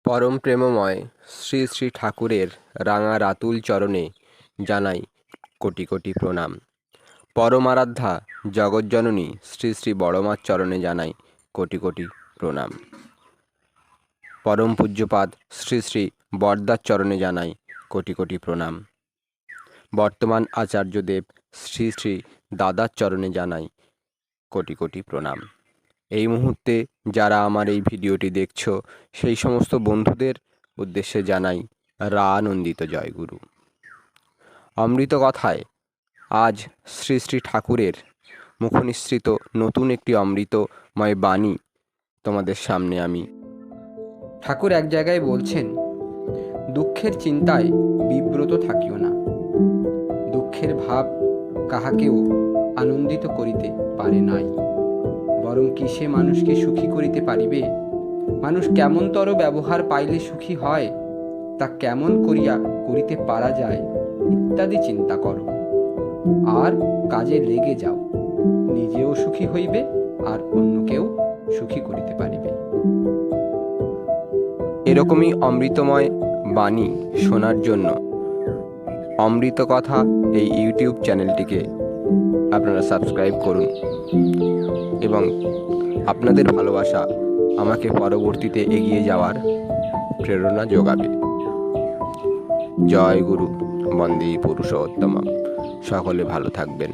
পরম প্রেমময় শ্রী শ্রী ঠাকুরের রাঙা রাতুল চরণে জানাই কোটি কোটি প্রণাম। পরমারাধ্যা জগজ্জননী শ্রী শ্রী বড়মার চরণে জানাই কোটি কোটি প্রণাম। পরম পূজ্যপাদ শ্রী শ্রী বরদার চরণে জানাই কোটি কোটি প্রণাম। বর্তমান আচার্যদেব শ্রী শ্রী দাদার চরণে জানাই কোটি কোটি প্রণাম। এই মুহূর্তে যারা আমার এই ভিডিওটি দেখছো সেই সমস্ত বন্ধুদের উদ্দেশ্যে জানাই রানন্দিত জয়গুরু। অমৃত কথায় আজ শ্রী শ্রী ঠাকুরের মুখনিসৃত নতুন একটি অমৃতময় বাণী তোমাদের সামনে আমি। ঠাকুর এক জায়গায় বলছেন, দুঃখের চিন্তায় বিব্রত থাকিও না। দুঃখের ভাব কাহাকেও আনন্দিত করিতে পারে নাই, বরং কিসে মানুষকে সুখী করিতে পারিবে। মানুষ কেমনতর ব্যবহার পাইলে সুখী হয়, তা কেমন করিয়া করিতে পারা যায় ইত্যাদি চিন্তা করো, আর কাজে লেগে যাও। নিজেও সুখী হইবে আর অন্যকেও সুখী করিতে পারিবে। এরকমই অমৃতময় বাণী শোনার জন্য অমৃত কথা এই ইউটিউব চ্যানেলটিকে আপনারা সাবস্ক্রাইব করুন এবং আপনাদের ভালোবাসা আমাকে পরবর্তীতে এগিয়ে যাওয়ার প্রেরণা যোগাবে। জয় গুরু, বন্দে পুরুষোত্তমম। সকলে ভালো থাকবেন।